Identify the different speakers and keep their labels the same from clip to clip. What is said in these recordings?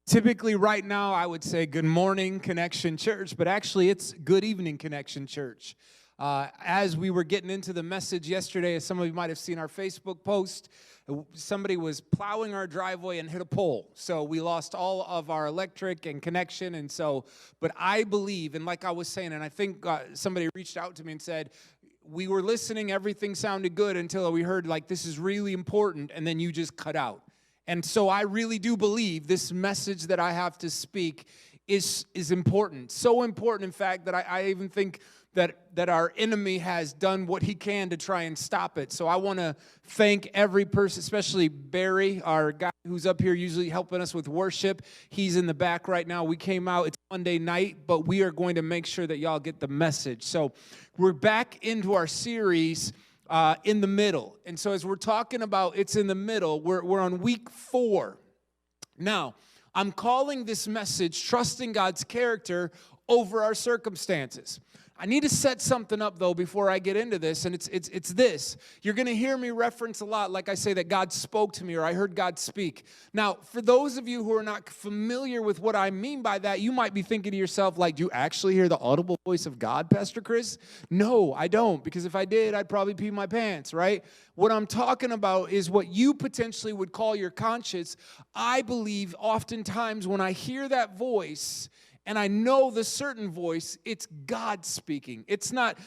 Speaker 1: Typically, right now, I would say good morning, Connection Church, but actually, it's good evening, Connection Church. As we were getting into the message yesterday, as some of you might have seen our Facebook post, somebody was plowing our driveway and hit a pole. So we lost all of our electric and connection. But I believe, and like I was saying, and I think somebody reached out to me and said, we were listening, everything sounded good until we heard, like, this is really important, and then you just cut out. And so I really do believe this message that I have to speak is important. So important, in fact, that I even think that our enemy has done what he can to try and stop it. So I want to thank every person, especially Barry, our guy who's up here usually helping us with worship. He's in the back right now. We came out, it's Monday night, but we are going to make sure that y'all get the message. So we're back into our series in the middle. And so as we're talking about it's in the middle, we're on week 4. Now, I'm calling this message Trusting God's Character Over Our Circumstances. I need to set something up, though, before I get into this, and it's this. You're going to hear me reference a lot, like I say, that God spoke to me or I heard God speak. Now, for those of you who are not familiar with what I mean by that, you might be thinking to yourself, like, do you actually hear the audible voice of God, Pastor Chris? No, I don't, because if I did, I'd probably pee my pants, right? What I'm talking about is what you potentially would call your conscience. I believe oftentimes when I hear that voice, and I know the certain voice, it's God speaking. It's not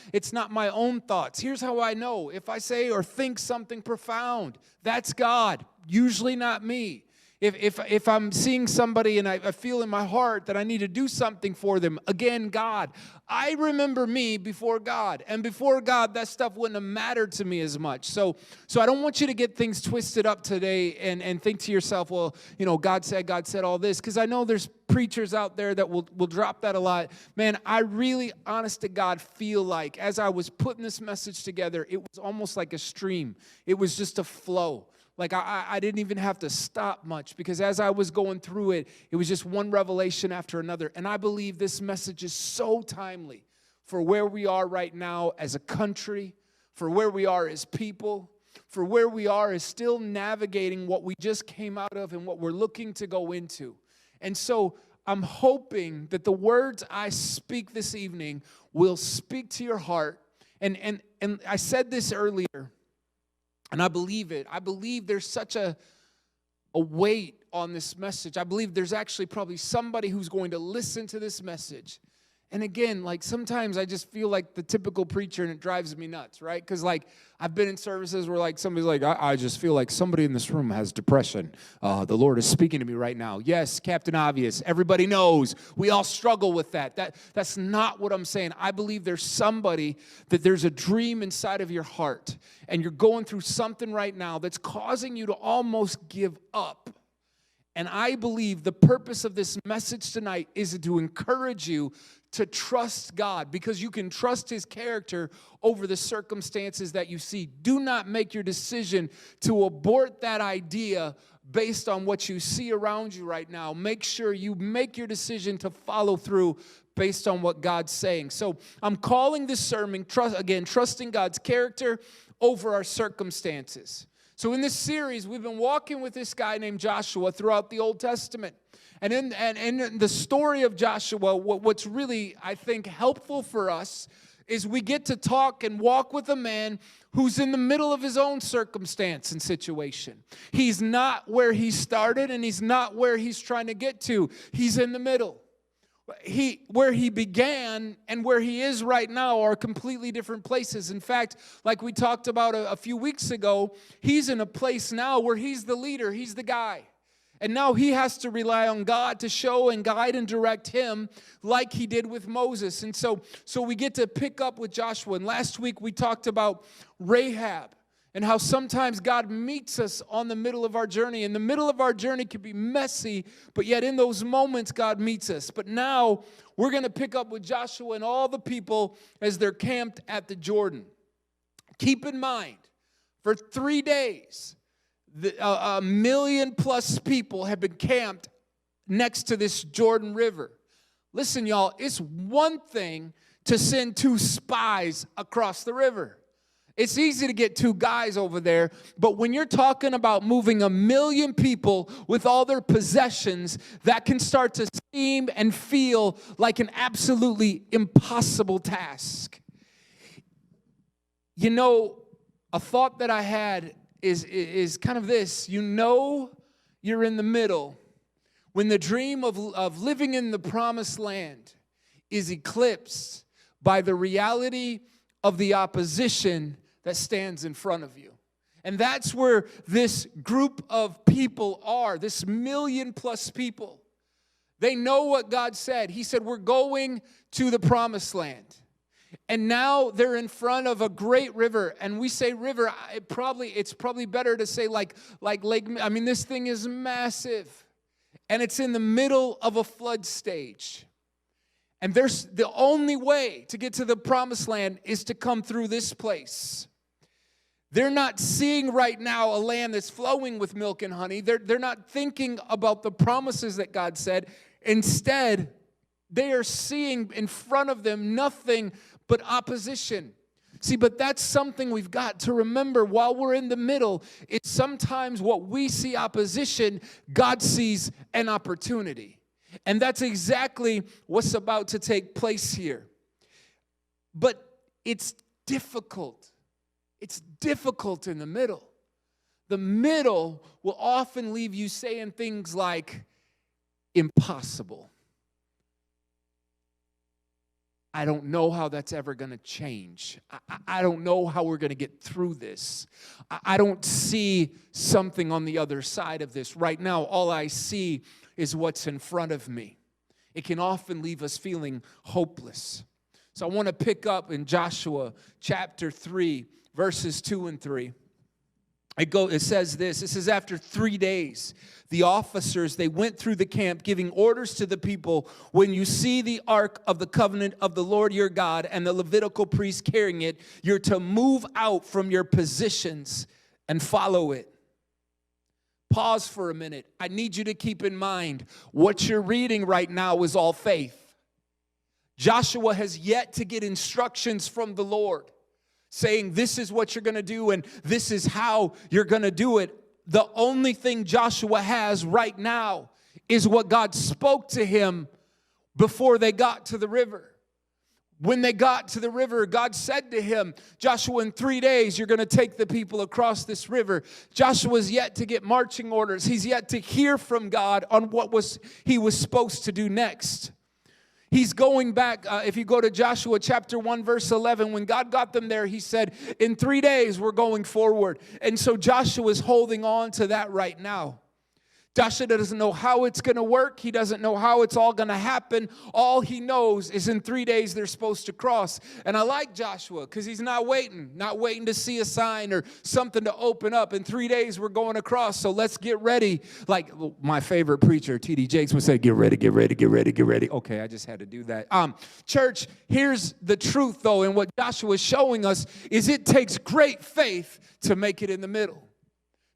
Speaker 1: my own thoughts. Here's how I know. If I say or think something profound, that's God, usually not me. If I'm seeing somebody and I feel in my heart that I need to do something for them, again, God. I remember me before God. And before God, that stuff wouldn't have mattered to me as much. So I don't want you to get things twisted up today and think to yourself, well, you know, God said all this. Because I know there's preachers out there that will drop that a lot. Man, I really, honest to God, feel like as I was putting this message together, it was almost like a stream. It was just a flow. Like I didn't even have to stop much because as I was going through it, it was just one revelation after another. And I believe this message is so timely for where we are right now as a country, for where we are as people, for where we are as still navigating what we just came out of and what we're looking to go into. And so I'm hoping that the words I speak this evening will speak to your heart. And I said this earlier. And I believe it. I believe there's such a weight on this message. I believe there's actually probably somebody who's going to listen to this message. And again, like sometimes I just feel like the typical preacher and it drives me nuts, right? Because like I've been in services where like somebody's like, I just feel like somebody in this room has depression. The Lord is speaking to me right now. Yes, Captain Obvious. Everybody knows. We all struggle with that. That's not what I'm saying. I believe there's somebody that there's a dream inside of your heart and you're going through something right now that's causing you to almost give up. And I believe the purpose of this message tonight is to encourage you to trust God because you can trust His character over the circumstances that you see. Do not make your decision to abort that idea based on what you see around you right now. Make sure you make your decision to follow through based on what God's saying. So I'm calling this sermon, Trusting God's Character Over Our Circumstances. So in this series, we've been walking with this guy named Joshua throughout the Old Testament. And in the story of Joshua, what's really, I think, helpful for us is we get to talk and walk with a man who's in the middle of his own circumstance and situation. He's not where he started, and he's not where he's trying to get to. He's in the middle. Where he began and where he is right now are completely different places. In fact, like we talked about a few weeks ago, he's in a place now where he's the leader, he's the guy. And now he has to rely on God to show and guide and direct him like he did with Moses. And so we get to pick up with Joshua. And last week we talked about Rahab and how sometimes God meets us on the middle of our journey. And the middle of our journey can be messy, but yet in those moments God meets us. But now we're going to pick up with Joshua and all the people as they're camped at the Jordan. Keep in mind, for 3 days, 1 million plus people have been camped next to this Jordan River. Listen, y'all, it's one thing to send 2 spies across the river. It's easy to get two guys over there, but when you're talking about moving 1 million people with all their possessions, that can start to seem and feel like an absolutely impossible task. You know, a thought that I had is kind of this. You know you're in the middle when the dream of living in the promised land is eclipsed by the reality of the opposition that stands in front of you. And that's where this group of people are, this 1 million+ people. They know what God said. He said, we're going to the promised land. And now they're in front of a great river. And we say river, it's probably better to say like lake. I mean, this thing is massive. And it's in the middle of a flood stage. And there's the only way to get to the promised land is to come through this place. They're not seeing right now a land that's flowing with milk and honey. They're not thinking about the promises that God said. Instead, they are seeing in front of them nothing but opposition. See, but that's something we've got to remember while we're in the middle. It's sometimes what we see opposition, God sees an opportunity. And that's exactly what's about to take place here. But it's difficult. It's difficult in the middle. The middle will often leave you saying things like, impossible. I don't know how that's ever going to change. I don't know how we're going to get through this. I don't see something on the other side of this. Right now, all I see is what's in front of me. It can often leave us feeling hopeless. So I want to pick up in Joshua chapter 3, verses 2 and 3. It says this. It says, after 3 days, the officers, they went through the camp giving orders to the people, when you see the ark of the covenant of the Lord your God and the Levitical priest carrying it, you're to move out from your positions and follow it. Pause for a minute. I need you to keep in mind what you're reading right now is all faith. Joshua has yet to get instructions from the Lord, saying this is what you're going to do and this is how you're going to do it. The only thing Joshua has right now is what God spoke to him before they got to the river. When they got to the river, God said to him, Joshua, in 3 days, you're going to take the people across this river. Joshua's yet to get marching orders. He's yet to hear from God on what he was supposed to do next. He's going back, if you go to Joshua chapter 1, verse 11, when God got them there, he said, in 3 days, we're going forward. And so Joshua is holding on to that right now. Joshua doesn't know how it's going to work. He doesn't know how it's all going to happen. All he knows is in 3 days they're supposed to cross. And I like Joshua because he's not waiting to see a sign or something to open up. In 3 days we're going across, so let's get ready. Like my favorite preacher, T.D. Jakes, would say, get ready, get ready, get ready, get ready. Okay, I just had to do that. Church, here's the truth, though, and what Joshua is showing us is it takes great faith to make it in the middle.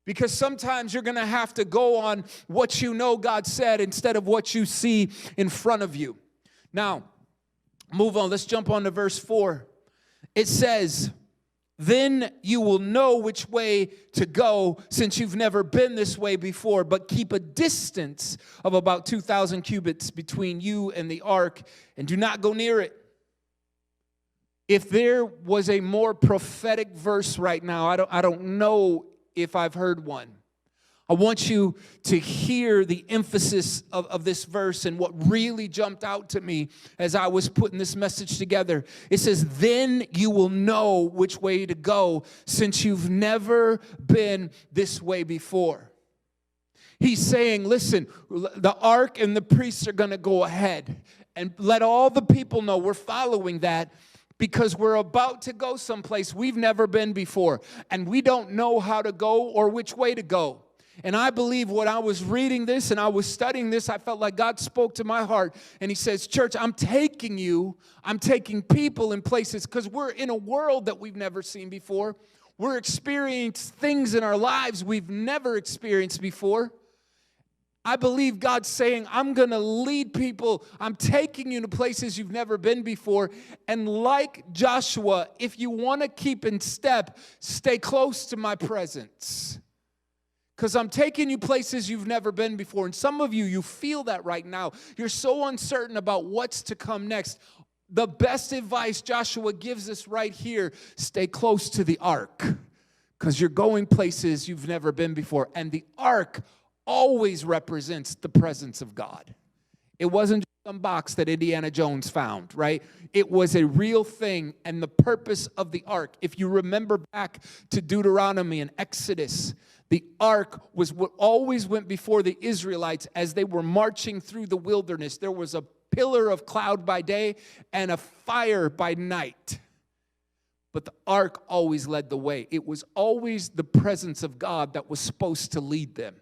Speaker 1: Because sometimes you're going to have to go on what you know God said instead of what you see in front of you. Now, move on. Let's jump on to verse 4. It says, then you will know which way to go, since you've never been this way before, but keep a distance of about 2,000 cubits between you and the ark, and do not go near it. If there was a more prophetic verse right now, I don't know if I've heard one. I want you to hear the emphasis of this verse and what really jumped out to me as I was putting this message together. It says, then you will know which way to go, since you've never been this way before. He's saying, listen, the ark and the priests are going to go ahead and let all the people know we're following that, because we're about to go someplace we've never been before, and we don't know how to go or which way to go. And I believe when I was reading this and I was studying this, I felt like God spoke to my heart, and he says, church, I'm taking people in places, because we're in a world that we've never seen before. We're experiencing things in our lives we've never experienced before. I believe God's saying, I'm going to lead people. I'm taking you to places you've never been before. And like Joshua, if you want to keep in step, stay close to my presence. Because I'm taking you places you've never been before. And some of you, you feel that right now. You're so uncertain about what's to come next. The best advice Joshua gives us right here, stay close to the ark. Because you're going places you've never been before. And the ark always represents the presence of God. It wasn't just some box that Indiana Jones found, right? It was a real thing, and the purpose of the ark. If you remember back to Deuteronomy and Exodus, the ark was what always went before the Israelites as they were marching through the wilderness. There was a pillar of cloud by day and a fire by night. But the ark always led the way. It was always the presence of God that was supposed to lead them.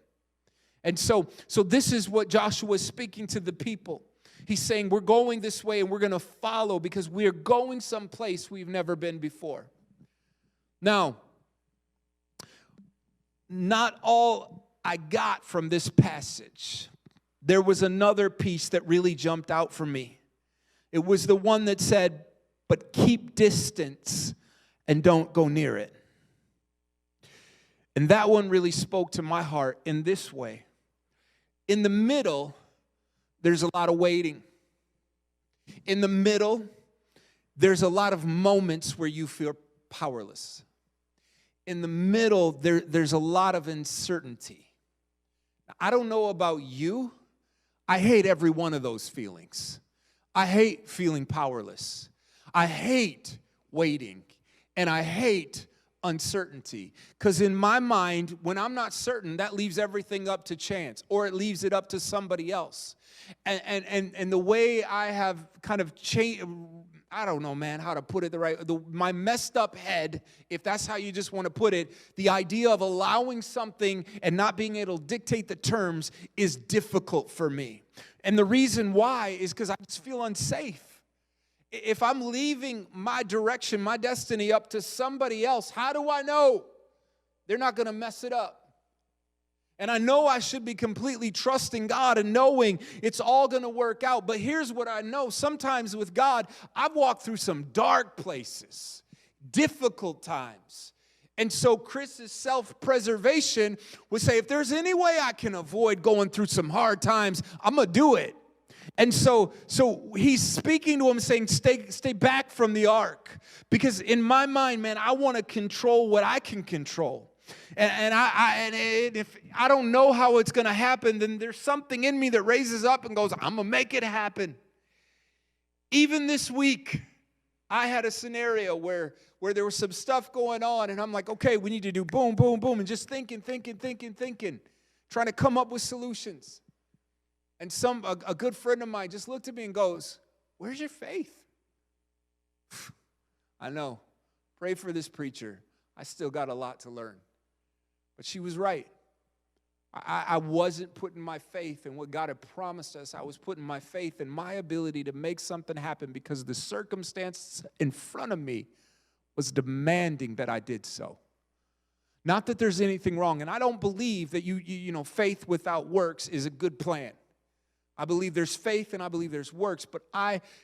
Speaker 1: And so this is what Joshua is speaking to the people. He's saying, we're going this way and we're going to follow because we're going someplace we've never been before. Now, not all I got from this passage. There was another piece that really jumped out for me. It was the one that said, but keep distance and don't go near it. And that one really spoke to my heart in this way. In the middle, there's a lot of waiting. In the middle, there's a lot of moments where you feel powerless. In the middle, there's a lot of uncertainty. I don't know about you. I hate every one of those feelings. I hate feeling powerless. I hate waiting. And I hate uncertainty. Because in my mind, when I'm not certain, that leaves everything up to chance, or it leaves it up to somebody else. And the way I have kind of changed, I don't know, man, how to put it my messed up head, if that's how you just want to put it, the idea of allowing something and not being able to dictate the terms is difficult for me. And the reason why is because I just feel unsafe. If I'm leaving my direction, my destiny up to somebody else, how do I know they're not going to mess it up? And I know I should be completely trusting God and knowing it's all going to work out. But here's what I know. Sometimes with God, I've walked through some dark places, difficult times. And so Chris's self-preservation would say, if there's any way I can avoid going through some hard times, I'm going to do it. And so he's speaking to him saying, stay back from the ark. Because in my mind, man, I want to control what I can control. And if I don't know how it's going to happen, then there's something in me that raises up and goes, I'm going to make it happen. Even this week, I had a scenario where there was some stuff going on, and I'm like, okay, we need to do boom, boom, boom, and just thinking, trying to come up with solutions. And a good friend of mine just looked at me and goes, where's your faith? I know. Pray for this preacher. I still got a lot to learn. But she was right. I wasn't putting my faith in what God had promised us. I was putting my faith in my ability to make something happen because the circumstance in front of me was demanding that I did so. Not that there's anything wrong. And I don't believe that faith without works is a good plan. I believe there's faith and I believe there's works, but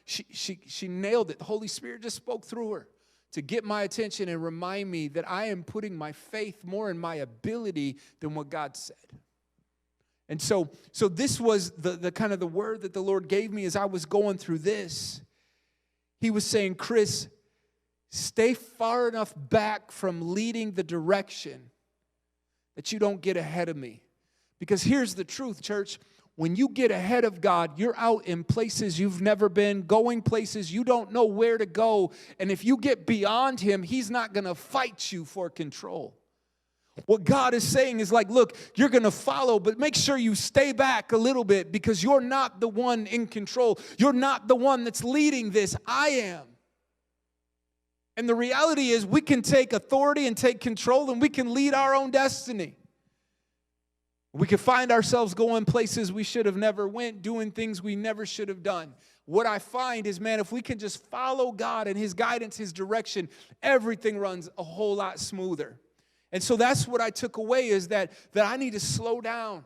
Speaker 1: she nailed it. The Holy Spirit just spoke through her to get my attention and remind me that I am putting my faith more in my ability than what God said. And so this was the kind of the word that the Lord gave me as I was going through this. He was saying, Chris, stay far enough back from leading the direction that you don't get ahead of me. Because here's the truth, church. When you get ahead of God, you're out in places you've never been, going places you don't know where to go. And if you get beyond Him, He's not going to fight you for control. What God is saying is like, look, you're going to follow, but make sure you stay back a little bit because you're not the one in control. You're not the one that's leading this. I am. And the reality is we can take authority and take control and we can lead our own destiny. We could find ourselves going places we should have never went, doing things we never should have done. What I find is, man, if we can just follow God and His guidance, His direction, everything runs a whole lot smoother. And so that's what I took away is that I need to slow down,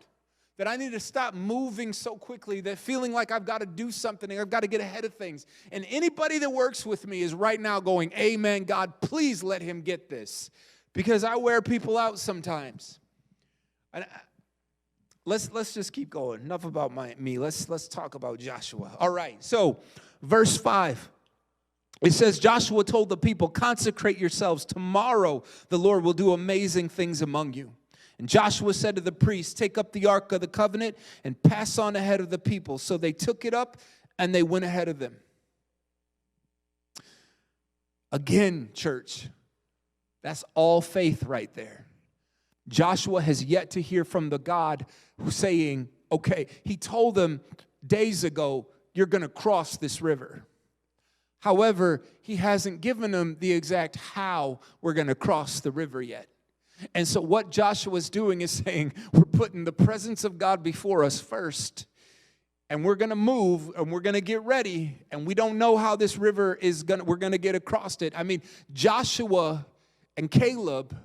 Speaker 1: that I need to stop moving so quickly, that feeling like I've got to do something, I've got to get ahead of things. And anybody that works with me is right now going, amen, God, please let him get this. Because I wear people out sometimes. And let's just keep going. Enough about me. Let's talk about Joshua. All right, so verse 5. It says, Joshua told the people, consecrate yourselves. Tomorrow the Lord will do amazing things among you. And Joshua said to the priests, take up the ark of the covenant and pass on ahead of the people. So they took it up and they went ahead of them. Again, church, that's all faith right there. Joshua has yet to hear from the God who's saying, okay, he told them days ago, you're going to cross this river. However, he hasn't given them the exact how we're going to cross the river yet. And so what Joshua's doing is saying, we're putting the presence of God before us first. And we're going to move, and we're going to get ready. And we don't know how this river we're going to get across it. I mean, Joshua and Caleb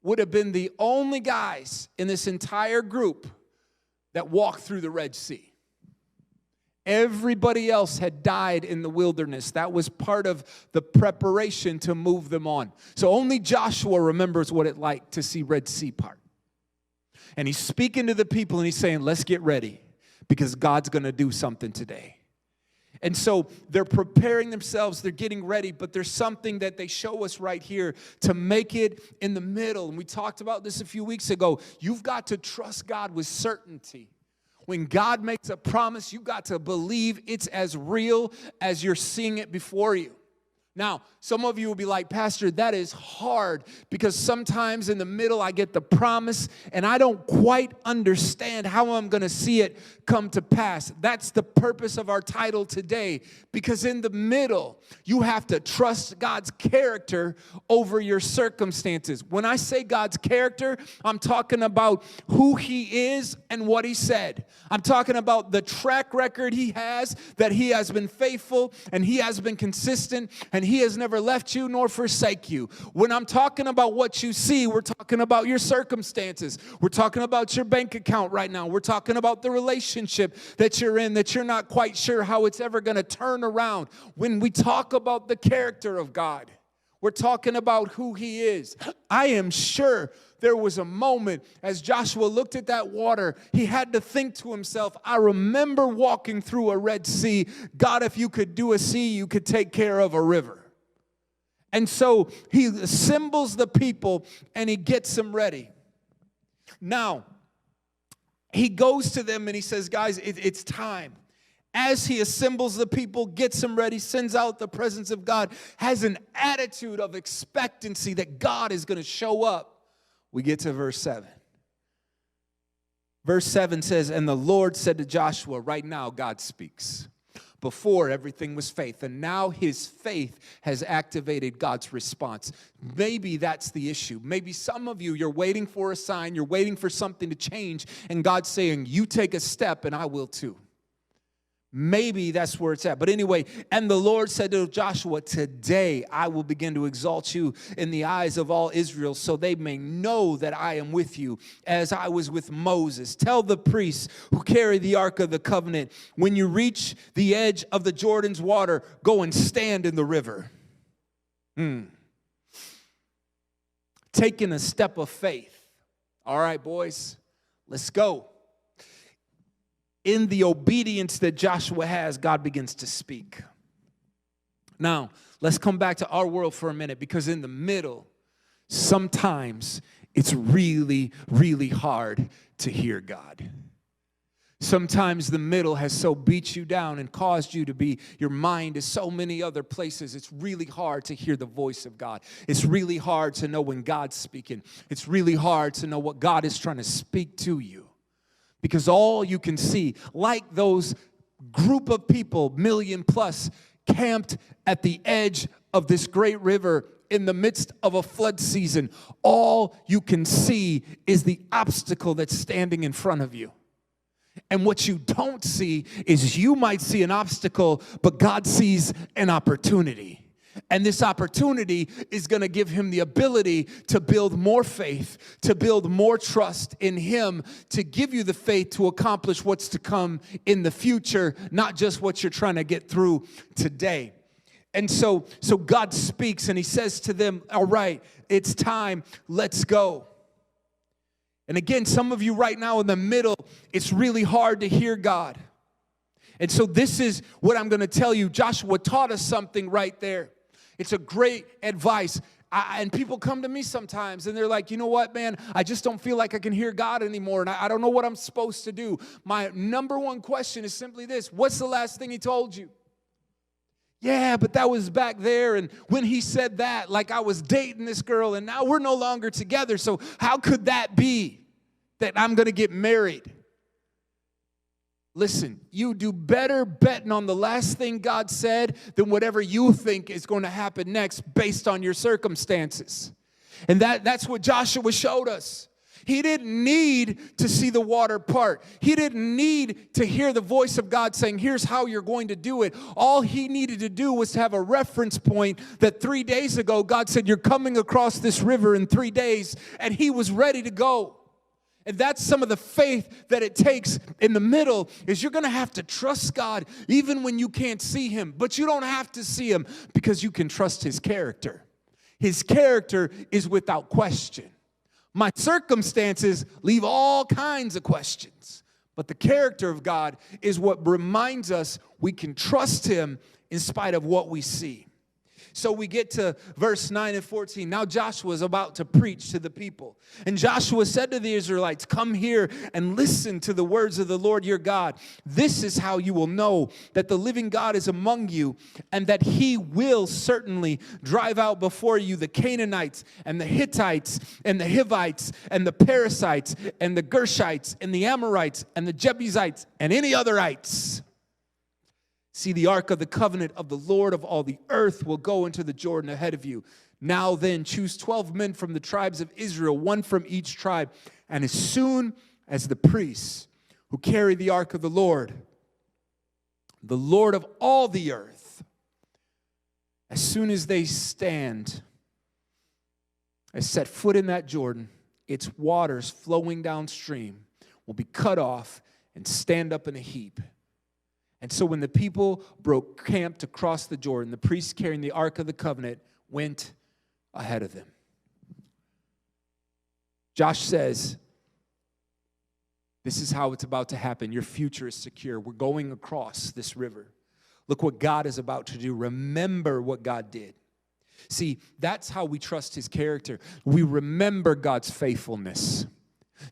Speaker 1: would have been the only guys in this entire group that walked through the Red Sea. Everybody else had died in the wilderness. That was part of the preparation to move them on. So only Joshua remembers what it's like to see Red Sea part. And he's speaking to the people and he's saying, let's get ready because God's going to do something today. And so they're preparing themselves, they're getting ready, but there's something that they show us right here to make it in the middle. And we talked about this a few weeks ago. You've got to trust God with certainty. When God makes a promise, you've got to believe it's as real as you're seeing it before you. Now, some of you will be like, Pastor, that is hard because sometimes in the middle I get the promise and I don't quite understand how I'm going to see it come to pass. That's the purpose of our title today, because in the middle you have to trust God's character over your circumstances. When I say God's character, I'm talking about who he is and what he said. I'm talking about the track record he has, that he has been faithful and he has been consistent and he has never left you nor forsake you. When I'm talking about what you see, we're talking about your circumstances. We're talking about your bank account right now. We're talking about the relationship that you're in, that you're not quite sure how it's ever going to turn around. When we talk about the character of God, we're talking about who he is. I am sure there was a moment as Joshua looked at that water, he had to think to himself, I remember walking through a Red Sea. God, if you could do a sea, you could take care of a river. And so he assembles the people and he gets them ready. Now, he goes to them and he says, guys, it's time. As he assembles the people, gets them ready, sends out the presence of God, has an attitude of expectancy that God is going to show up. We get to verse 7. Verse 7 says, and the Lord said to Joshua, right now God speaks. Before, everything was faith, and now his faith has activated God's response. Maybe that's the issue. Maybe some of you, you're waiting for a sign, you're waiting for something to change, and God's saying, you take a step and I will too. Maybe that's where it's at. But anyway, and the Lord said to Joshua, today I will begin to exalt you in the eyes of all Israel, so they may know that I am with you as I was with Moses. Tell the priests who carry the ark of the covenant, when you reach the edge of the Jordan's water, go and stand in the river. Taking a step of faith. All right, boys, let's go. In the obedience that Joshua has, God begins to speak. Now, let's come back to our world for a minute, because in the middle, sometimes it's really, really hard to hear God. Sometimes the middle has so beat you down and caused you to be, your mind is so many other places. It's really hard to hear the voice of God. It's really hard to know when God's speaking. It's really hard to know what God is trying to speak to you. Because all you can see, like those group of people, million plus, camped at the edge of this great river in the midst of a flood season, all you can see is the obstacle that's standing in front of you. And what you don't see is you might see an obstacle, but God sees an opportunity. And this opportunity is going to give him the ability to build more faith, to build more trust in him, to give you the faith to accomplish what's to come in the future, not just what you're trying to get through today. And so God speaks and he says to them, all right, it's time, let's go. And again, some of you right now in the middle, it's really hard to hear God. And so this is what I'm going to tell you. Joshua taught us something right there. It's a great advice. And people come to me sometimes and they're like, you know what, man, I just don't feel like I can hear God anymore. And I don't know what I'm supposed to do. My number one question is simply this. What's the last thing he told you? Yeah, but that was back there. And when he said that, like I was dating this girl and now we're no longer together. So how could that be that I'm going to get married? Listen, you do better betting on the last thing God said than whatever you think is going to happen next based on your circumstances. And that's what Joshua showed us. He didn't need to see the water part. He didn't need to hear the voice of God saying, here's how you're going to do it. All he needed to do was to have a reference point that 3 days ago, God said, you're coming across this river in 3 days, and he was ready to go. And that's some of the faith that it takes in the middle is you're going to have to trust God even when you can't see him. But you don't have to see him because you can trust his character. His character is without question. My circumstances leave all kinds of questions. But the character of God is what reminds us we can trust him in spite of what we see. So we get to verse 9 and 14. Now Joshua is about to preach to the people. And Joshua said to the Israelites, come here and listen to the words of the Lord your God. This is how you will know that the living God is among you and that he will certainly drive out before you the Canaanites and the Hittites and the Hivites and the Perizzites and the Gershites and the Amorites and the Jebusites and any otherites. See, the ark of the covenant of the Lord of all the earth will go into the Jordan ahead of you. Now then, choose 12 men from the tribes of Israel, one from each tribe. And as soon as the priests who carry the ark of the Lord of all the earth, as soon as they stand, set foot in that Jordan, its waters flowing downstream will be cut off and stand up in a heap. And so when the people broke camp to cross the Jordan, the priests carrying the Ark of the Covenant went ahead of them. Josh says, this is how it's about to happen. Your future is secure. We're going across this river. Look what God is about to do. Remember what God did. See, that's how we trust his character. We remember God's faithfulness.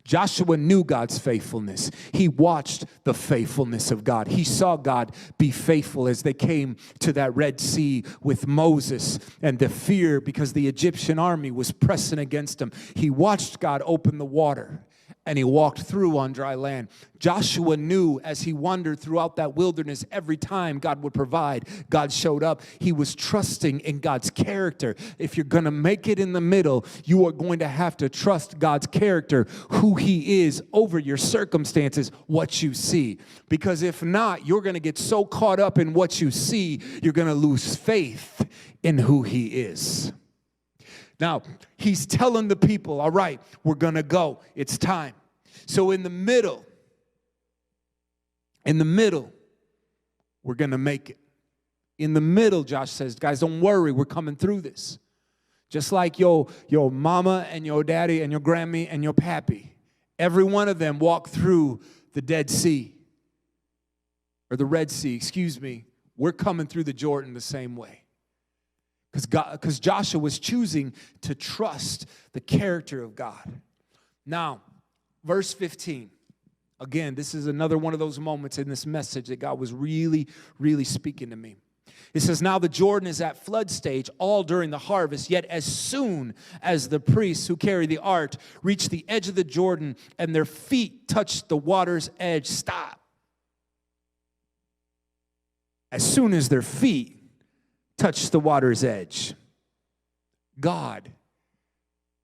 Speaker 1: Joshua knew God's faithfulness. He watched the faithfulness of God. He saw God be faithful as they came to that Red Sea with Moses and the fear because the Egyptian army was pressing against him. He watched God open the water and he walked through on dry land. Joshua knew as he wandered throughout that wilderness, every time God would provide, God showed up. He was trusting in God's character. If you're going to make it in the middle, you are going to have to trust God's character, who he is over your circumstances, what you see. Because if not, you're going to get so caught up in what you see, you're going to lose faith in who he is. Now, he's telling the people, all right, we're going to go. It's time. So in the middle, we're going to make it. In the middle, Josh says, guys, don't worry, we're coming through this. Just like your mama and your daddy and your Grammy and your pappy. Every one of them walked through the Dead Sea. Or the Red Sea, excuse me. We're coming through the Jordan the same way. Because Joshua was choosing to trust the character of God. Now, verse 15. Again, this is another one of those moments in this message that God was really, really speaking to me. It says, now the Jordan is at flood stage all during the harvest, yet as soon as the priests who carry the ark reach the edge of the Jordan and their feet touch the water's edge, stop. As soon as their feet touch the water's edge. God,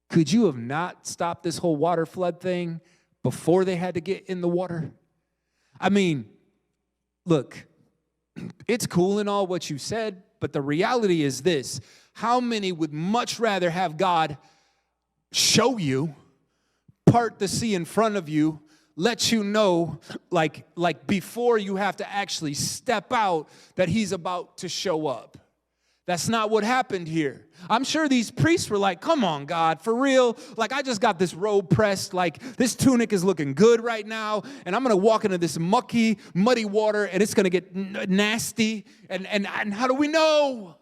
Speaker 1: could you have not stopped this whole water flood thing before they had to get in the water? I mean, look, it's cool and all what you said, But the reality is this: how many would much rather have God show you, part the sea in front of you, let you know, like before you have to actually step out, that he's about to show up? That's not what happened here. I'm sure these priests were like, come on, God, for real? Like, I just got this robe pressed. Like, this tunic is looking good right now. And I'm going to walk into this muddy water, and it's going to get nasty. And how do we know?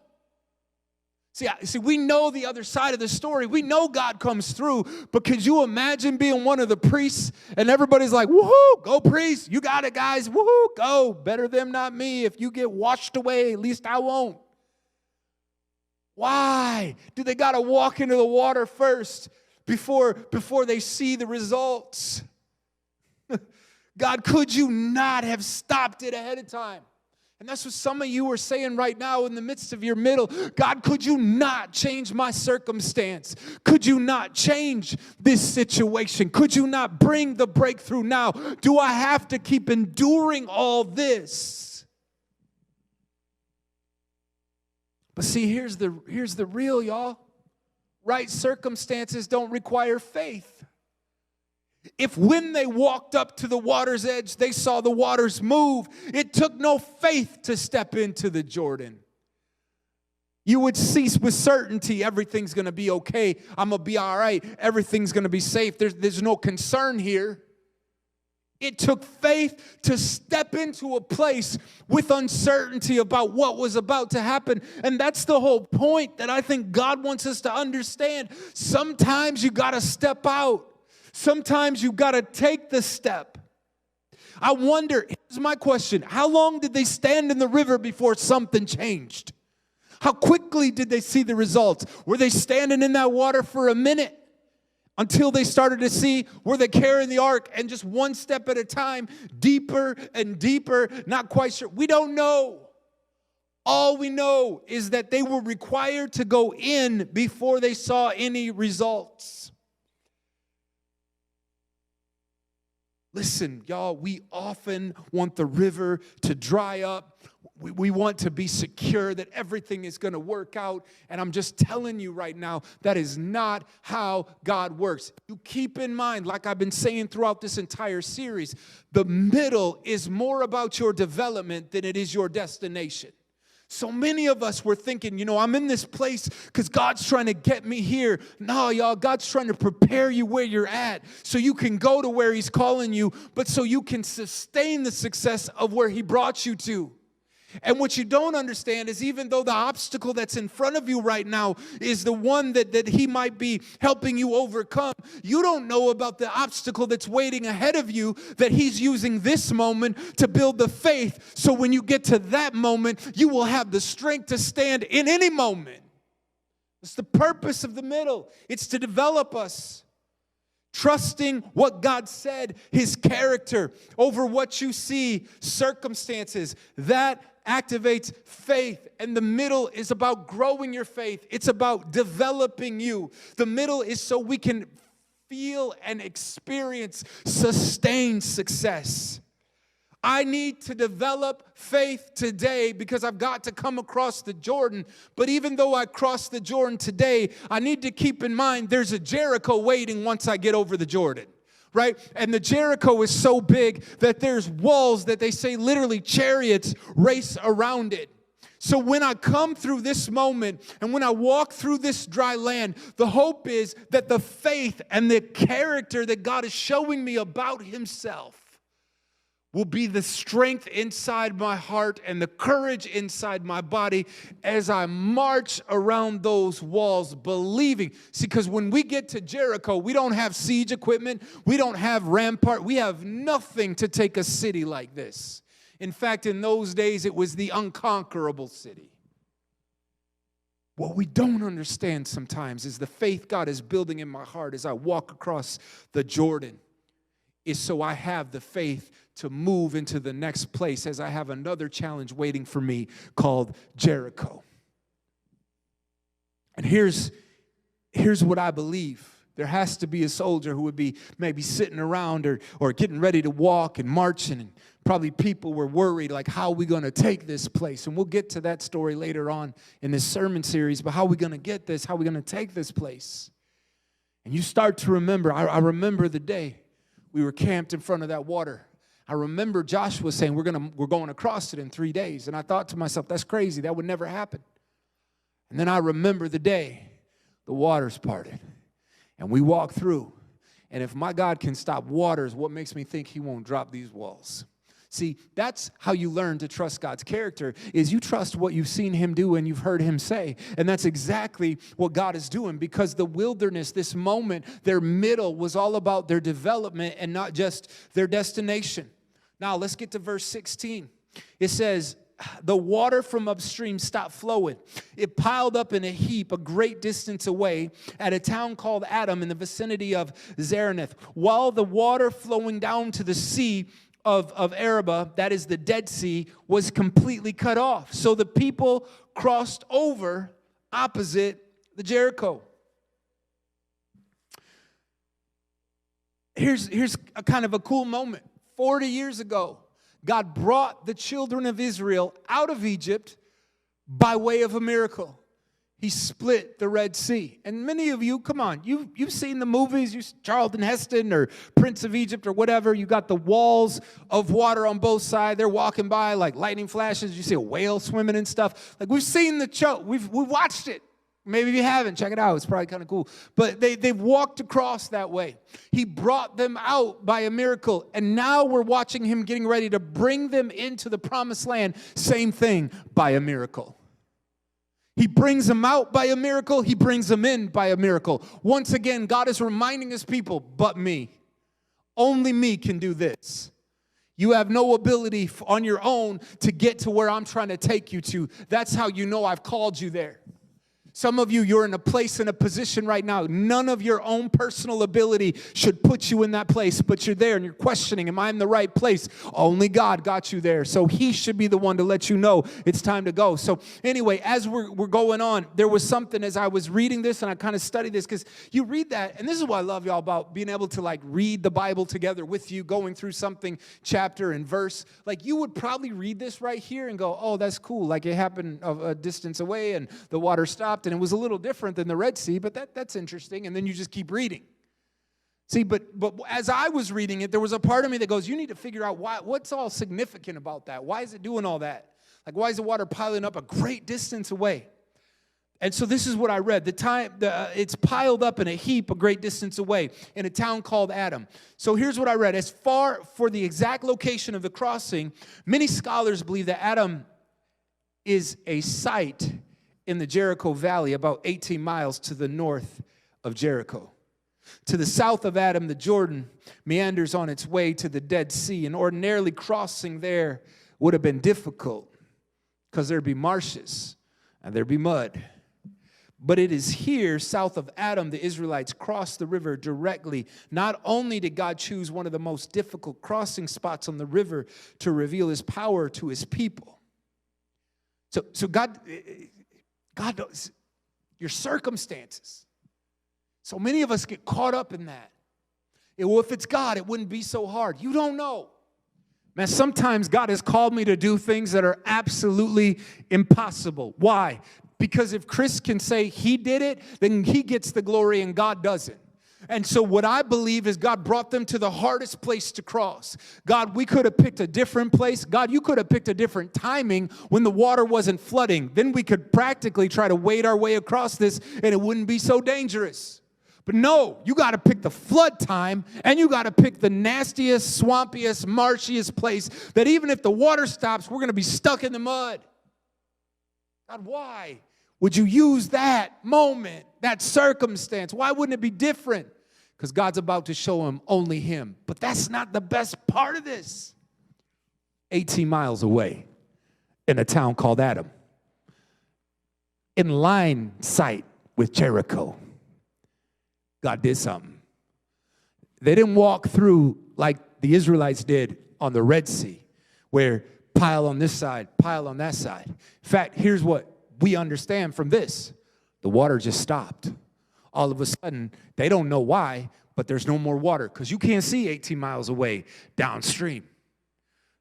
Speaker 1: See, we know the other side of the story. We know God comes through. But could you imagine being one of the priests, and everybody's like, woohoo, go priest. You got it, guys. Woohoo, go. Better them, not me. If you get washed away, at least I won't. Why do they got to walk into the water first before they see the results? God, could you not have stopped it ahead of time? And that's what some of you are saying right now in the midst of your middle. God, could you not change my circumstance? Could you not change this situation? Could you not bring the breakthrough now? Do I have to keep enduring all this? But see, here's the real, y'all. Right circumstances don't require faith. If when they walked up to the water's edge, they saw the waters move, it took no faith to step into the Jordan. You would cease with certainty, everything's going to be okay. I'm going to be all right. Everything's going to be safe. There's no concern here. It took faith to step into a place with uncertainty about what was about to happen. And that's the whole point that I think God wants us to understand. Sometimes you got to step out. Sometimes you got to take the step. I wonder, here's my question: how long did they stand in the river before something changed? How quickly did they see the results? Were they standing in that water for a minute? Until they started to see, were they carrying the ark, and just one step at a time, deeper and deeper, not quite sure. We don't know. All we know is that they were required to go in before they saw any results. Listen, y'all, we often want the river to dry up. We want to be secure that everything is going to work out. And I'm just telling you right now, that is not how God works. You keep in mind, like I've been saying throughout this entire series, the middle is more about your development than it is your destination. So many of us were thinking, I'm in this place because God's trying to get me here. No, y'all, God's trying to prepare you where you're at so you can go to where he's calling you, but so you can sustain the success of where he brought you to. And what you don't understand is, even though the obstacle that's in front of you right now is the one that he might be helping you overcome, you don't know about the obstacle that's waiting ahead of you, that he's using this moment to build the faith. So when you get to that moment, you will have the strength to stand in any moment. It's the purpose of the middle. It's to develop us. Trusting what God said, his character, over what you see, circumstances, that activates faith. And the middle is about growing your faith. It's about developing you. The middle is so we can feel and experience sustained success. I need to develop faith today because I've got to come across the Jordan. But even though I cross the Jordan today, I need to keep in mind there's a Jericho waiting once I get over the Jordan, right? And the Jericho is so big that there's walls that they say literally chariots race around it. So when I come through this moment and when I walk through this dry land, the hope is that the faith and the character that God is showing me about himself will be the strength inside my heart and the courage inside my body as I march around those walls believing. See, because when we get to Jericho, we don't have siege equipment. We don't have rampart. We have nothing to take a city like this. In fact, in those days, it was the unconquerable city. What we don't understand sometimes is the faith God is building in my heart as I walk across the Jordan is so I have the faith to move into the next place as I have another challenge waiting for me called Jericho. And here's what I believe. There has to be a soldier who would be maybe sitting around or getting ready to walk and marching, and probably people were worried, like, how are we going to take this place? And we'll get to that story later on in this sermon series, but how are we going to get this? How are we going to take this place? And you start to remember, I remember the day we were camped in front of that water. I remember Joshua saying, we're going across it in 3 days. And I thought to myself, that's crazy. That would never happen. And then I remember the day the waters parted. And we walked through. And if my God can stop waters, what makes me think he won't drop these walls? See, that's how you learn to trust God's character, is you trust what you've seen him do and you've heard him say. And that's exactly what God is doing, because the wilderness, this moment, their middle was all about their development and not just their destination. Now, let's get to verse 16. It says, the water from upstream stopped flowing. It piled up in a heap a great distance away at a town called Adam in the vicinity of Zarephath, while the water flowing down to the sea of Arabah, that is the Dead Sea, was completely cut off. So the people crossed over opposite the Jericho. Here's a kind of a cool moment. 40 years ago, God brought the children of Israel out of Egypt by way of a miracle. He split the Red Sea. And many of you, come on, you've seen the movies, Charlton Heston or Prince of Egypt or whatever. You got the walls of water on both sides. They're walking by like lightning flashes. You see a whale swimming and stuff. Like, we've seen the show. We've watched it. Maybe if you haven't, check it out. It's probably kind of cool. But they've walked across that way. He brought them out by a miracle. And now we're watching him getting ready to bring them into the promised land. Same thing, by a miracle. He brings them out by a miracle. He brings them in by a miracle. Once again, God is reminding his people, but me. Only me can do this. You have no ability on your own to get to where I'm trying to take you to. That's how you know I've called you there. Some of you, you're in a place, in a position right now. None of your own personal ability should put you in that place, but you're there and you're questioning, am I in the right place? Only God got you there. So he should be the one to let you know it's time to go. So anyway, as we're going on, there was something as I was reading this, and I kind of studied this, because you read that, and this is what I love, y'all, about being able to like read the Bible together with you, going through something chapter and verse. Like, you would probably read this right here and go, oh, that's cool. Like, it happened a distance away and the water stopped. And it was a little different than the Red Sea, but that's interesting. And then you just keep reading. See, but as I was reading it, there was a part of me that goes, you need to figure out what's all significant about that. Why is it doing all that? Like, why is the water piling up a great distance away? And so this is what I read. It's piled up in a heap a great distance away in a town called Adam. So here's what I read. As far for the exact location of the crossing, many scholars believe that Adam is a site in the Jericho Valley, about 18 miles to the north of Jericho. To the south of Adam, the Jordan meanders on its way to the Dead Sea, and ordinarily crossing there would have been difficult because there'd be marshes and there'd be mud. But it is here, south of Adam, the Israelites crossed the river directly. Not only did God choose one of the most difficult crossing spots on the river to reveal his power to his people. So God knows your circumstances. So many of us get caught up in that. Well, if it's God, it wouldn't be so hard. You don't know. Man, sometimes God has called me to do things that are absolutely impossible. Why? Because if Chris can say he did it, then he gets the glory and God doesn't. And so what I believe is God brought them to the hardest place to cross. God, we could have picked a different place. God, you could have picked a different timing when the water wasn't flooding. Then we could practically try to wade our way across this and it wouldn't be so dangerous. But no, you got to pick the flood time, and you got to pick the nastiest, swampiest, marshiest place that even if the water stops, we're going to be stuck in the mud. God, why would you use that moment, that circumstance? Why wouldn't it be different? Because God's about to show him only him. But that's not the best part of this. 18 miles away in a town called Adam, in line sight with Jericho, God did something. They didn't walk through like the Israelites did on the Red Sea, where pile on this side, pile on that side. In fact, here's what we understand from this. The water just stopped. All of a sudden, they don't know why, but there's no more water because you can't see 18 miles away downstream.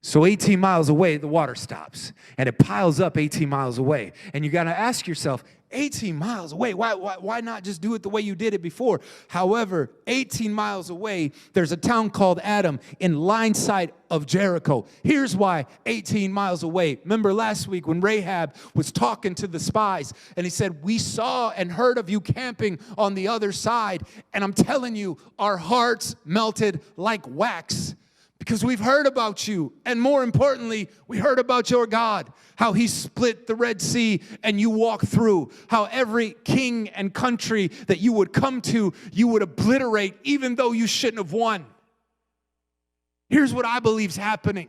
Speaker 1: So 18 miles away, the water stops, and it piles up 18 miles away. And you got to ask yourself, 18 miles away, why not just do it the way you did it before? However, 18 miles away, there's a town called Adam in line sight of Jericho. Here's why 18 miles away. Remember last week when Rahab was talking to the spies, and he said, we saw and heard of you camping on the other side, and I'm telling you, our hearts melted like wax. Because we've heard about you, and more importantly, we heard about your God, how he split the Red Sea and you walked through, how every king and country that you would come to, you would obliterate even though you shouldn't have won. Here's what I believe's happening.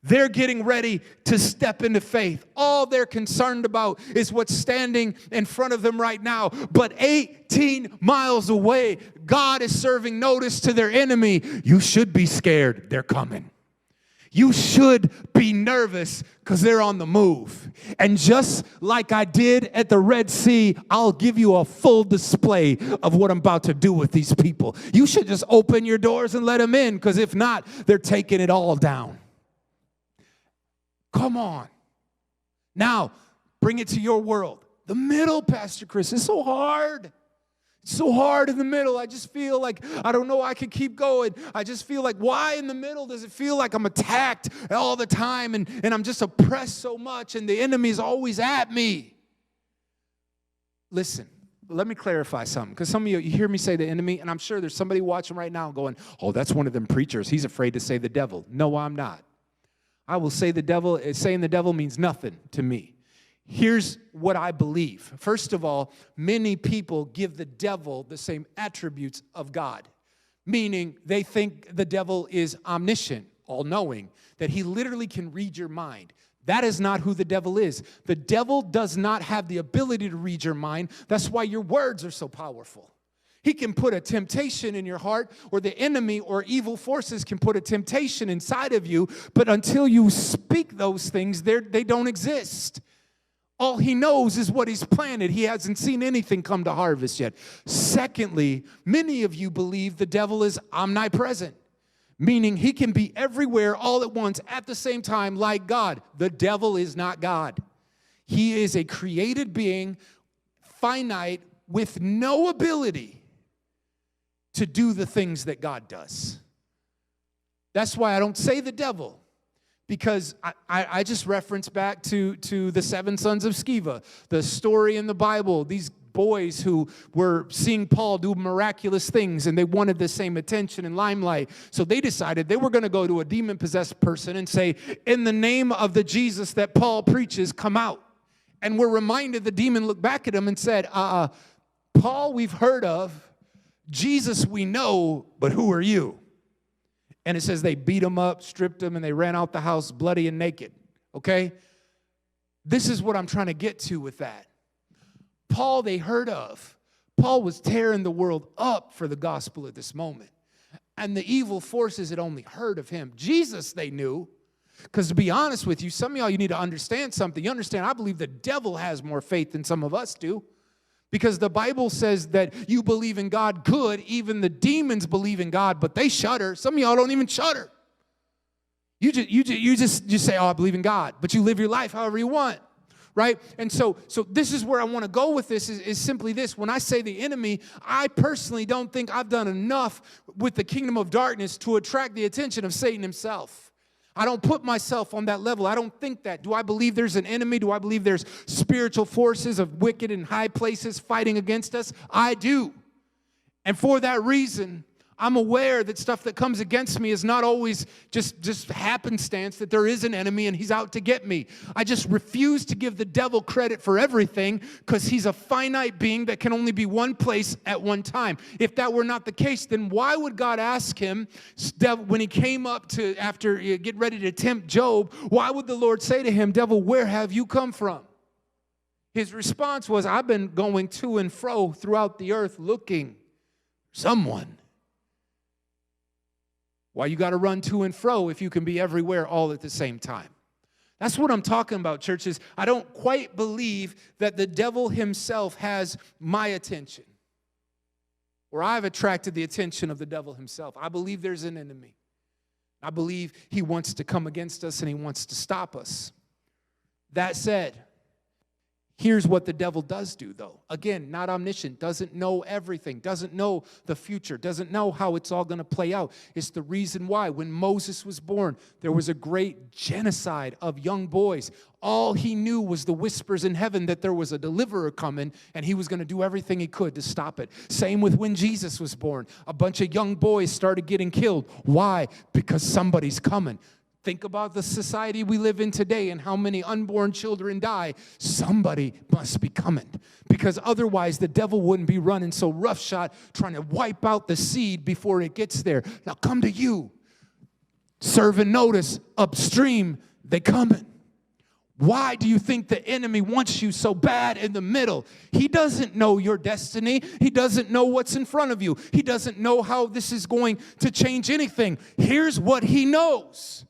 Speaker 1: They're getting ready to step into faith. All they're concerned about is what's standing in front of them right now. But 18 miles away, God is serving notice to their enemy. You should be scared. They're coming. You should be nervous because they're on the move. And just like I did at the Red Sea, I'll give you a full display of what I'm about to do with these people. You should just open your doors and let them in, because if not, they're taking it all down. Come on. Now, bring it to your world. The middle, Pastor Chris, is so hard. It's so hard in the middle. I just feel like, I don't know, I can keep going. I just feel like, why in the middle does it feel like I'm attacked all the time and I'm just oppressed so much and the enemy's always at me? Listen, let me clarify something, because some of you hear me say the enemy, and I'm sure there's somebody watching right now going, oh, that's one of them preachers. He's afraid to say the devil. No, I'm not. I will say the devil, saying the devil means nothing to me. Here's what I believe. First of all, many people give the devil the same attributes of God, meaning they think the devil is omniscient, all-knowing, that he literally can read your mind. That is not who the devil is. The devil does not have the ability to read your mind. That's why your words are so powerful. He can put a temptation in your heart, or the enemy or evil forces can put a temptation inside of you, but until you speak those things, they don't exist. All he knows is what he's planted. He hasn't seen anything come to harvest yet. Secondly, many of you believe the devil is omnipresent, meaning he can be everywhere all at once at the same time like God. The devil is not God. He is a created being, finite, with no ability to do the things that God does. That's why I don't say the devil, because I just reference back to the 7 sons of Sceva, the story in the Bible, these boys who were seeing Paul do miraculous things, and they wanted the same attention and limelight. So they decided they were going to go to a demon-possessed person and say, in the name of the Jesus that Paul preaches, come out. And we're reminded the demon looked back at him and said, Paul we've heard of, Jesus we know, but who are you? And it says they beat him up, stripped him, and they ran out the house bloody and naked, okay? This is what I'm trying to get to with that. Paul they heard of. Paul was tearing the world up for the gospel at this moment. And the evil forces had only heard of him. Jesus they knew. Because to be honest with you, some of y'all, you need to understand something. You understand, I believe the devil has more faith than some of us do. Because the Bible says that you believe in God good, even the demons believe in God, but they shudder. Some of y'all don't even shudder. You just say, oh, I believe in God, but you live your life however you want, right? And so this is where I want to go with this is simply this. When I say the enemy, I personally don't think I've done enough with the kingdom of darkness to attract the attention of Satan himself. I don't put myself on that level. I don't think that. Do I believe there's an enemy? Do I believe there's spiritual forces of wicked in high places fighting against us? I do. And for that reason, I'm aware that stuff that comes against me is not always just happenstance, that there is an enemy and he's out to get me. I just refuse to give the devil credit for everything, because he's a finite being that can only be one place at one time. If that were not the case, then why would God ask him, when he came up to, after get ready to tempt Job, why would the Lord say to him, devil, where have you come from? His response was, I've been going to and fro throughout the earth looking for someone. Why you got to run to and fro if you can be everywhere all at the same time? That's what I'm talking about, churches. I don't quite believe that the devil himself has my attention. or I've attracted the attention of the devil himself. I believe there's an enemy. I believe he wants to come against us and he wants to stop us. That said, here's what the devil does do, though. Again, not omniscient, doesn't know everything, doesn't know the future, doesn't know how it's all going to play out. It's the reason why when Moses was born, there was a great genocide of young boys. All he knew was the whispers in heaven that there was a deliverer coming, and he was going to do everything he could to stop it. Same with when Jesus was born. A bunch of young boys started getting killed. Why? Because somebody's coming. Think about the society we live in today and how many unborn children die. Somebody must be coming, because otherwise the devil wouldn't be running so roughshod trying to wipe out the seed before it gets there. Now come to you. Serve and notice upstream, they coming. Why do you think the enemy wants you so bad in the middle? He doesn't know your destiny. He doesn't know what's in front of you. He doesn't know how this is going to change anything. Here's what he knows.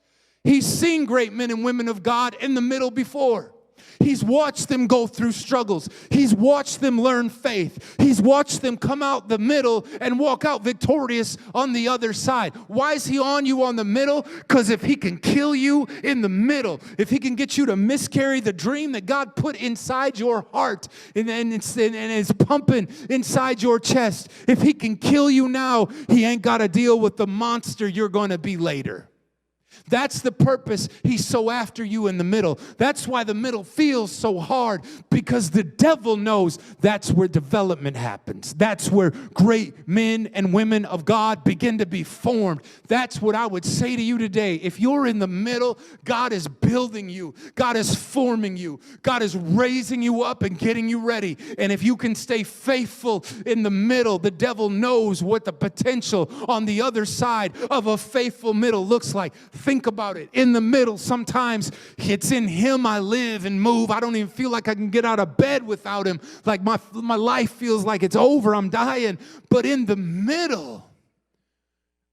Speaker 1: He's seen great men and women of God in the middle before. He's watched them go through struggles. He's watched them learn faith. He's watched them come out the middle and walk out victorious on the other side. Why is he on you on the middle? Because if he can kill you in the middle, if he can get you to miscarry the dream that God put inside your heart and it's pumping inside your chest, if he can kill you now, he ain't got to deal with the monster you're going to be later. That's the purpose he's so after you in the middle. That's why the middle feels so hard, because the devil knows that's where development happens. That's where great men and women of God begin to be formed. That's what I would say to you today. If you're in the middle, God is building you. God is forming you. God is raising you up and getting you ready. And if you can stay faithful in the middle, the devil knows what the potential on the other side of a faithful middle looks like. Think about it. In the middle, sometimes it's in him I live and move. I don't even feel like I can get out of bed without him. Like my life feels like it's over. I'm dying. But in the middle,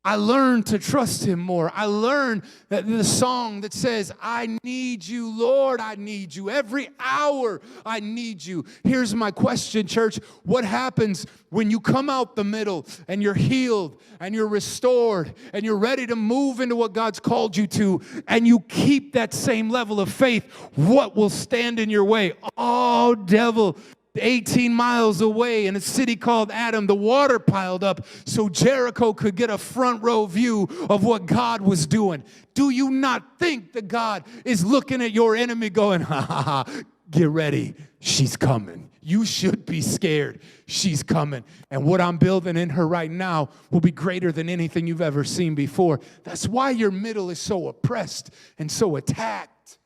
Speaker 1: I learned to trust him more. I learned that the song that says, I need you, Lord, I need you. Every hour I need you. Here's my question, church. What happens when you come out the middle and you're healed and you're restored and you're ready to move into what God's called you to, and you keep that same level of faith? What will stand in your way? Oh, devil. 18 miles away in a city called Adam, the water piled up so Jericho could get a front row view of what God was doing. Do you not think that God is looking at your enemy going, ha ha ha, get ready, she's coming. You should be scared. She's coming. And what I'm building in her right now will be greater than anything you've ever seen before. That's why your middle is so oppressed and so attacked.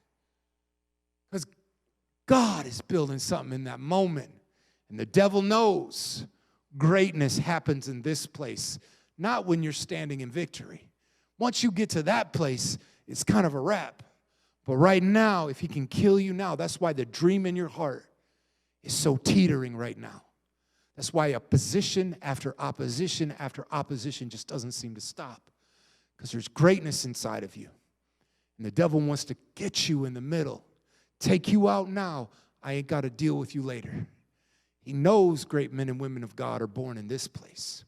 Speaker 1: Because God is building something in that moment. And the devil knows greatness happens in this place, not when you're standing in victory. Once you get to that place, it's kind of a wrap. But right now, if he can kill you now, that's why the dream in your heart is so teetering right now. That's why opposition after opposition after opposition just doesn't seem to stop. Because there's greatness inside of you. And the devil wants to get you in the middle. Take you out now. I ain't got to deal with you later. He knows great men and women of God are born in this place.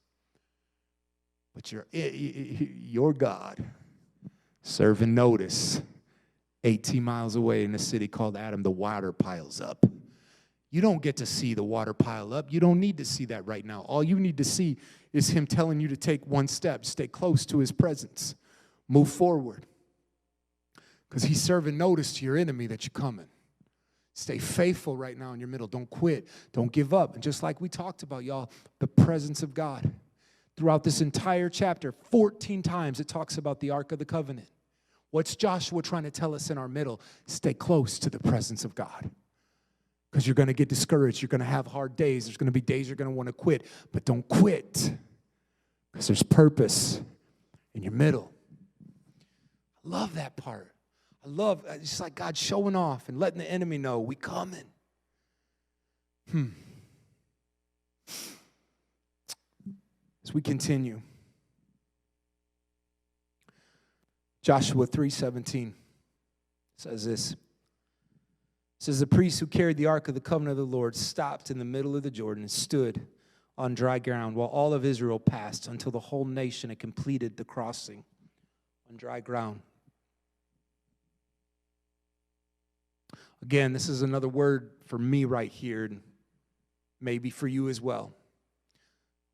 Speaker 1: But your God, serving notice, 18 miles away in a city called Adam, the water piles up. You don't get to see the water pile up. You don't need to see that right now. All you need to see is him telling you to take one step, stay close to his presence, move forward. Because he's serving notice to your enemy that you're coming. Stay faithful right now in your middle. Don't quit. Don't give up. And just like we talked about, y'all, the presence of God. Throughout this entire chapter, 14 times it talks about the Ark of the Covenant. What's Joshua trying to tell us in our middle? Stay close to the presence of God. Because you're going to get discouraged. You're going to have hard days. There's going to be days you're going to want to quit. But don't quit. Because there's purpose in your middle. I love that part. I love, it's like God showing off and letting the enemy know we coming. As we continue, Joshua 3:17 says this. It says, the priest who carried the Ark of the Covenant of the Lord stopped in the middle of the Jordan and stood on dry ground, while all of Israel passed until the whole nation had completed the crossing on dry ground. Again, this is another word for me right here, and maybe for you as well.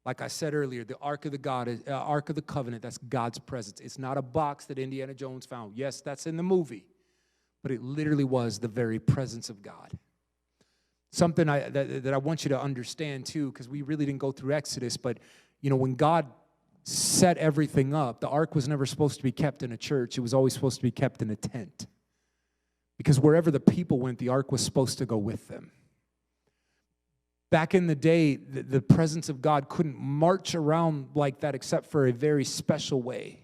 Speaker 1: Like I said earlier, the Ark of the Covenant, that's God's presence. It's not a box that Indiana Jones found. Yes, that's in the movie, but it literally was the very presence of God. Something that I want you to understand too, because we really didn't go through Exodus, but when God set everything up, the Ark was never supposed to be kept in a church. It was always supposed to be kept in a tent. Because wherever the people went, the Ark was supposed to go with them. Back in the day, the presence of God couldn't march around like that except for a very special way.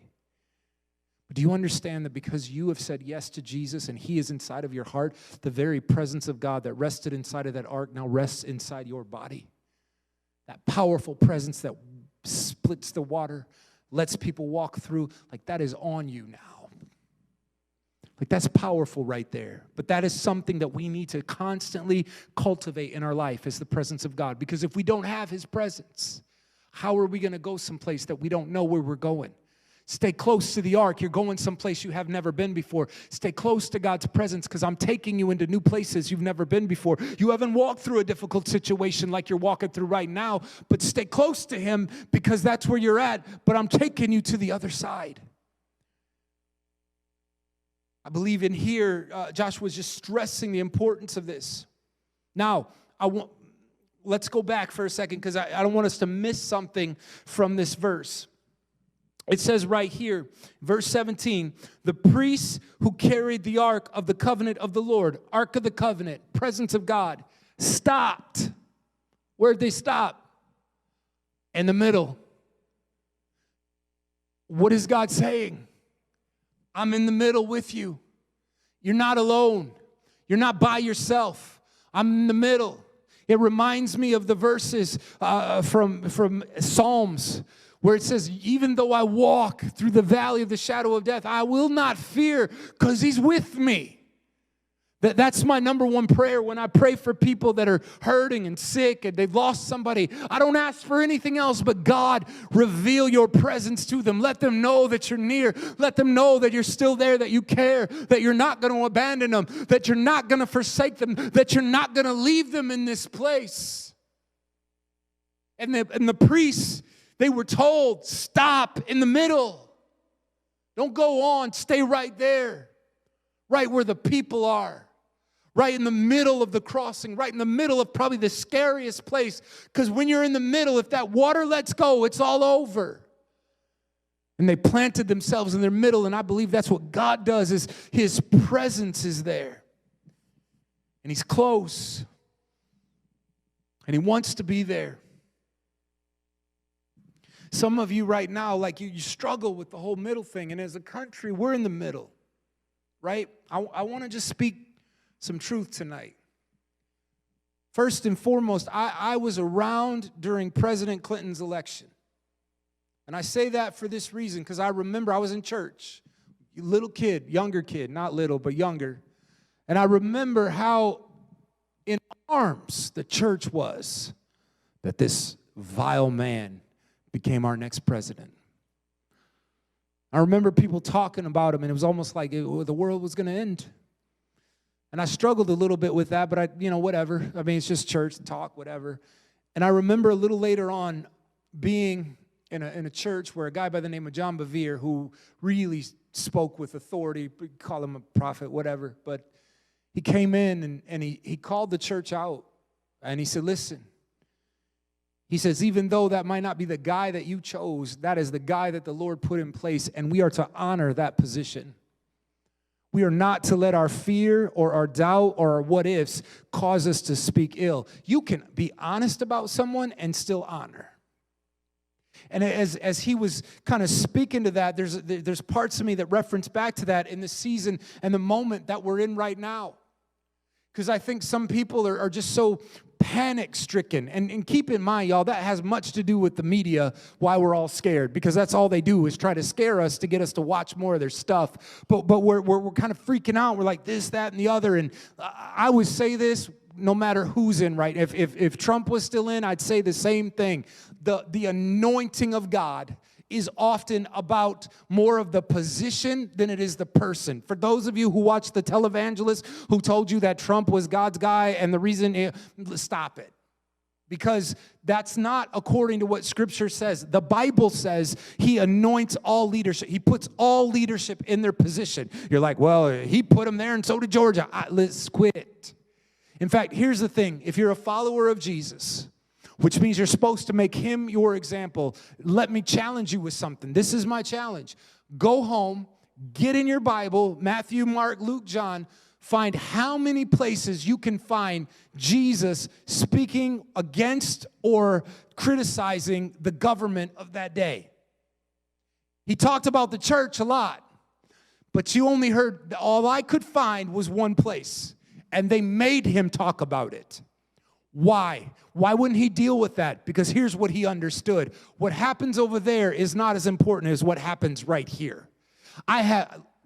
Speaker 1: But do you understand that because you have said yes to Jesus and He is inside of your heart, the very presence of God that rested inside of that ark now rests inside your body? That powerful presence that splits the water, lets people walk through, like that is on you now. Like that's powerful right there. But that is something that we need to constantly cultivate in our life, is the presence of God. Because if we don't have His presence, how are we going to go someplace that we don't know where we're going? Stay close to the ark. You're going someplace you have never been before. Stay close to God's presence, because I'm taking you into new places you've never been before. You haven't walked through a difficult situation like you're walking through right now, but stay close to Him because that's where you're at. But I'm taking you to the other side. I believe in here, Joshua was just stressing the importance of this. Now, let's go back for a second, because I don't want us to miss something from this verse. It says right here, verse 17, the priests who carried the ark of the covenant of the Lord, ark of the covenant, presence of God, stopped. Where'd they stop? In the middle. What is God saying? I'm in the middle with you. You're not alone. You're not by yourself. I'm in the middle. It reminds me of the verses from Psalms, where it says, even though I walk through the valley of the shadow of death, I will not fear, because He's with me. That's my number one prayer when I pray for people that are hurting and sick and they've lost somebody. I don't ask for anything else but, God, reveal your presence to them. Let them know that you're near. Let them know that you're still there, that you care, that you're not going to abandon them, that you're not going to forsake them, that you're not going to leave them in this place. And the priests, they were told, stop in the middle. Don't go on. Stay right there, right where the people are. Right in the middle of the crossing, right in the middle of probably the scariest place. Because when you're in the middle, if that water lets go, it's all over. And they planted themselves in their middle, and I believe that's what God does, is His presence is there. And He's close. And He wants to be there. Some of you right now, like you struggle with the whole middle thing. And as a country, we're in the middle, right? I want to just speak some truth tonight. First and foremost, I was around during President Clinton's election. And I say that for this reason, because I remember I was in church, little kid, younger kid, not little, but younger. And I remember how in arms the church was that this vile man became our next president. I remember people talking about him, and it was almost like the world was going to end. And I struggled a little bit with that, but whatever. I mean, it's just church talk, whatever. And I remember a little later on being in a church where a guy by the name of John Bevere, who really spoke with authority, we call him a prophet, whatever, but he came in and he called the church out, and he said, listen, he says, even though that might not be the guy that you chose, that is the guy that the Lord put in place, and we are to honor that position. We are not to let our fear or our doubt or our what-ifs cause us to speak ill. You can be honest about someone and still honor. And as he was kind of speaking to that, there's parts of me that reference back to that in the season and the moment that we're in right now. Because I think some people are just so panic-stricken. And keep in mind, y'all, that has much to do with the media, why we're all scared. Because that's all they do is try to scare us to get us to watch more of their stuff. But we're kind of freaking out. We're like this, that, and the other. And I would say this, no matter who's in, right? If Trump was still in, I'd say the same thing. The anointing of God is often about more of the position than it is the person. For those of you who watch the televangelist who told you that Trump was God's guy and the reason, stop it. Because that's not according to what Scripture says. The Bible says he anoints all leadership. He puts all leadership in their position. You're like, well, he put them there and so did Georgia. Let's quit. In fact, here's the thing. If you're a follower of Jesus, which means you're supposed to make him your example, let me challenge you with something. This is my challenge. Go home, get in your Bible, Matthew, Mark, Luke, John, find how many places you can find Jesus speaking against or criticizing the government of that day. He talked about the church a lot, but you only heard, all I could find was one place, and they made him talk about it. Why? Why wouldn't he deal with that? Because here's what he understood. What happens over there is not as important as what happens right here.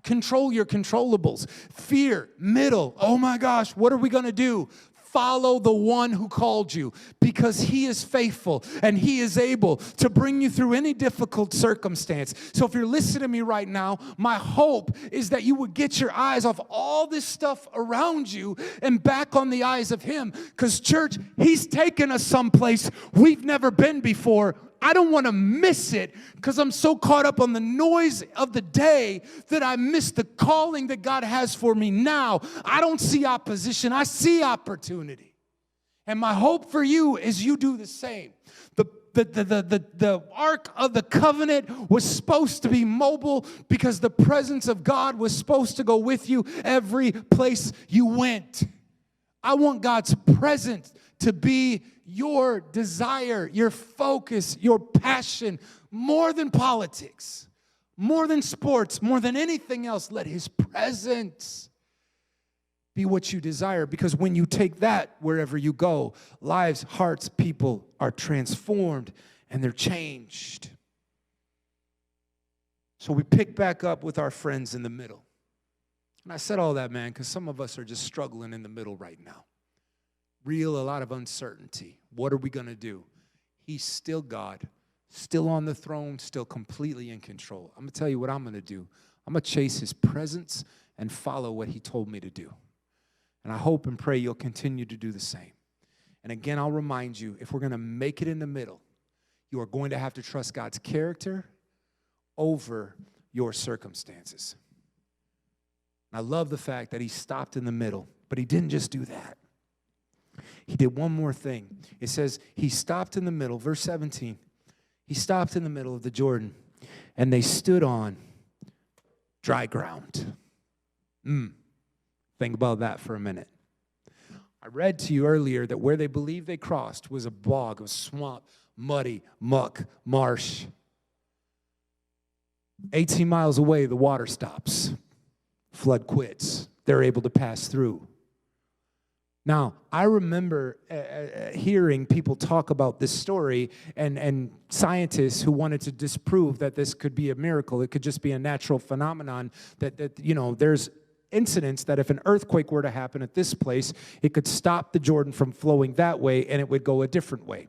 Speaker 1: Control your controllables. Fear, middle. Oh my gosh, what are we going to do? Follow the one who called you, because he is faithful and he is able to bring you through any difficult circumstance. So if you're listening to me right now, my hope is that you would get your eyes off all this stuff around you and back on the eyes of him. Because church, he's taken us someplace we've never been before. I don't want to miss it because I'm so caught up on the noise of the day that I miss the calling that God has for me now. I don't see opposition. I see opportunity. And my hope for you is you do the same. The Ark of the Covenant was supposed to be mobile because the presence of God was supposed to go with you every place you went. I want God's presence to be your desire, your focus, your passion, more than politics, more than sports, more than anything else. Let his presence be what you desire, because when you take that wherever you go, lives, hearts, people are transformed and they're changed. So we pick back up with our friends in the middle. And I said all that, man, because some of us are just struggling in the middle right now. A lot of uncertainty. What are we going to do? He's still God, still on the throne, still completely in control. I'm going to tell you what I'm going to do. I'm going to chase his presence and follow what he told me to do. And I hope and pray you'll continue to do the same. And again, I'll remind you, if we're going to make it in the middle, you are going to have to trust God's character over your circumstances. I love the fact that he stopped in the middle, but he didn't just do that. He did one more thing. It says he stopped in the middle, verse 17. He stopped in the middle of the Jordan, and they stood on dry ground. Think about that for a minute. I read to you earlier that where they believed they crossed was a bog, a swamp, muddy, muck, marsh. 18 miles away, the water stops. Flood quits. They're able to pass through. Now, I remember hearing people talk about this story and scientists who wanted to disprove that this could be a miracle. It could just be a natural phenomenon that there's incidents that if an earthquake were to happen at this place, it could stop the Jordan from flowing that way and it would go a different way.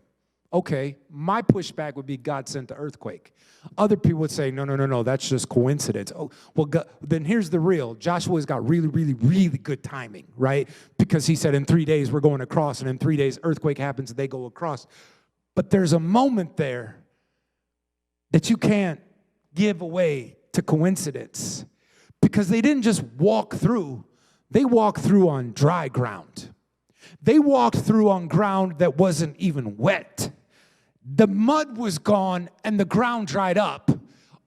Speaker 1: Okay, my pushback would be God sent the earthquake. Other people would say, no, that's just coincidence. Oh, well, God, then here's the real. Joshua's got really, really, really good timing, right? Because he said in 3 days we're going across, and in 3 days earthquake happens and they go across. But there's a moment there that you can't give away to coincidence, because they didn't just walk through. They walked through on dry ground. They walked through on ground that wasn't even wet. The mud was gone and the ground dried up.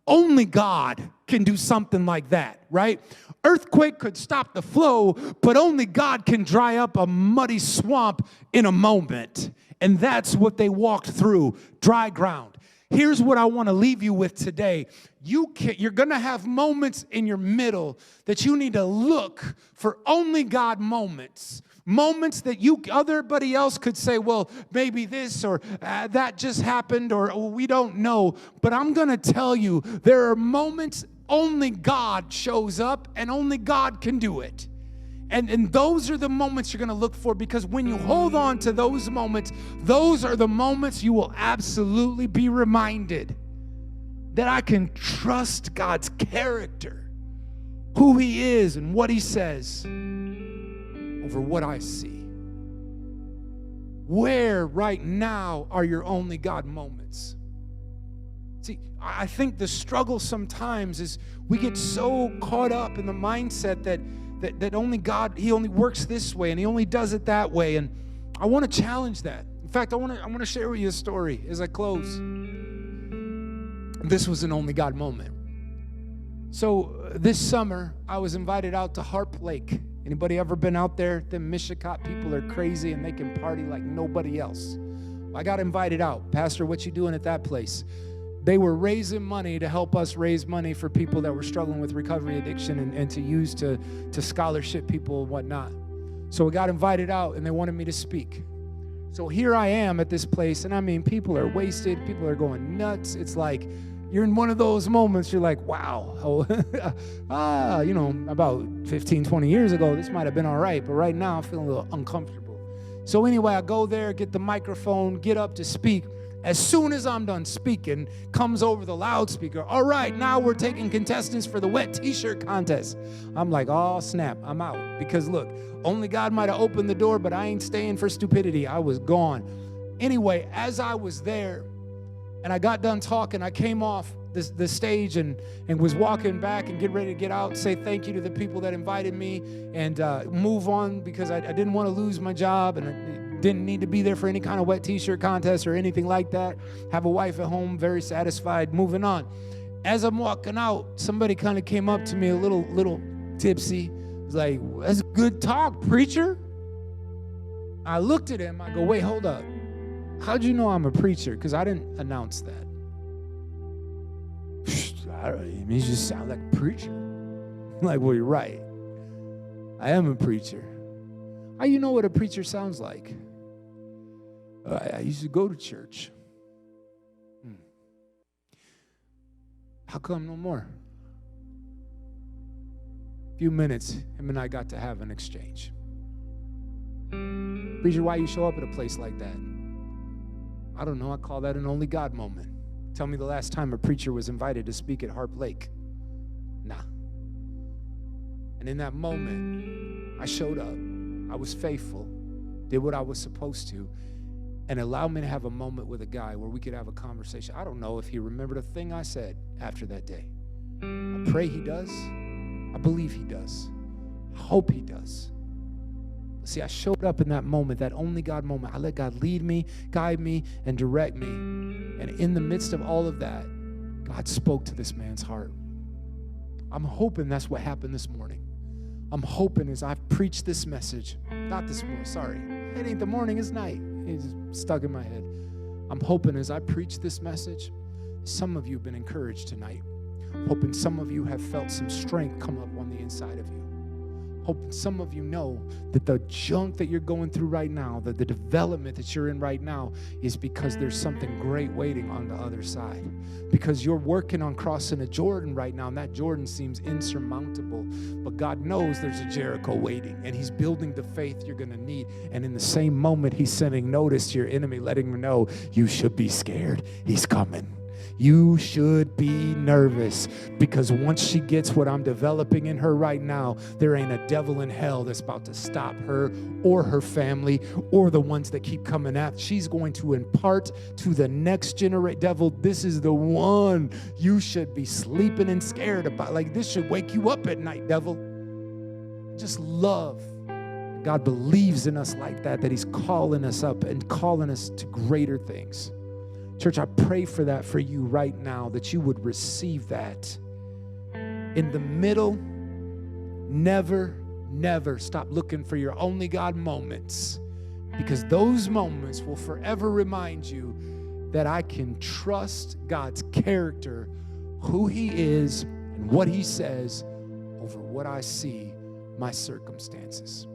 Speaker 1: Only God can do something like that, right? Earthquake could stop the flow, but only God can dry up a muddy swamp in a moment. And that's what they walked through, dry ground. Here's what I want to leave you with today. You're going to have moments in your middle that you need to look for only God moments. Moments that everybody else could say, well, maybe this or that just happened, or we don't know. But I'm going to tell you, there are moments only God shows up and only God can do it. And those are the moments you're going to look for, because when you hold on to those moments, those are the moments you will absolutely be reminded that I can trust God's character, who He is and what He says, over what I see. Where right now are your only God moments? See, I think the struggle sometimes is we get so caught up in the mindset that only God, He only works this way and He only does it that way. And I want to challenge that. In fact, I want to share with you a story as I close. This was an only God moment. So this summer, I was invited out to Harp Lake. Anybody ever been out there? The Mishicot people are crazy and they can party like nobody else. I got invited out. Pastor, what you doing at that place? They were raising money to help us raise money for people that were struggling with recovery addiction and to use to scholarship people and whatnot. So we got invited out and they wanted me to speak. So here I am at this place, and I mean, people are wasted. People are going nuts. It's like you're in one of those moments. You're like, wow. About 15, 20 years ago, this might have been all right. But right now, I'm feeling a little uncomfortable. So anyway, I go there, get the microphone, get up to speak. As soon as I'm done speaking, comes over the loudspeaker, all right, now we're taking contestants for the wet t-shirt contest. I'm like, oh, snap, I'm out. Because look, only God might have opened the door, but I ain't staying for stupidity. I was gone. Anyway, as I was there and I got done talking, I came off the stage and was walking back and getting ready to get out, say thank you to the people that invited me and move on, because I didn't want to lose my job and I didn't need to be there for any kind of wet t-shirt contest or anything like that. Have a wife at home, very satisfied, moving on. As I'm walking out, somebody kind of came up to me a little tipsy. It was like, that's good talk, preacher. I looked at him, I go, wait, hold up. How'd you know I'm a preacher? Because I didn't announce that. You just sound like a preacher. I'm like, well, you're right. I am a preacher. How you know what a preacher sounds like? I used to go to church. How come no more? A few minutes, him and I got to have an exchange. Preacher, why you show up at a place like that? I don't know. I call that an only God moment. Tell me the last time a preacher was invited to speak at Harp Lake. Nah. And in that moment, I showed up. I was faithful, did what I was supposed to, and allowed me to have a moment with a guy where we could have a conversation. I don't know if he remembered a thing I said after that day. I pray he does. I believe he does. I hope he does. See, I showed up in that moment, that only God moment. I let God lead me, guide me, and direct me. And in the midst of all of that, God spoke to this man's heart. I'm hoping that's what happened this morning. I'm hoping as I've preached this message, not this morning, sorry. It ain't the morning, it's night. It's stuck in my head. I'm hoping as I preach this message, some of you have been encouraged tonight. I'm hoping some of you have felt some strength come up on the inside of you. Hoping some of you know that the junk that you're going through right now, that the development that you're in right now is because there's something great waiting on the other side. Because you're working on crossing a Jordan right now, and that Jordan seems insurmountable. But God knows there's a Jericho waiting, and He's building the faith you're going to need. And in the same moment, He's sending notice to your enemy, letting them know you should be scared. He's coming. You should be nervous, because once she gets what I'm developing in her right now, there ain't a devil in hell that's about to stop her or her family or the ones that keep coming after. She's going to impart to the next generation. Devil, this is the one you should be sleeping and scared about. Like, this should wake you up at night, devil. Just love. God believes in us like that He's calling us up and calling us to greater things. Church, I pray for that for you right now, that you would receive that. In the middle, never stop looking for your only God moments, because those moments will forever remind you that I can trust God's character, who He is, and what He says over what I see, my circumstances.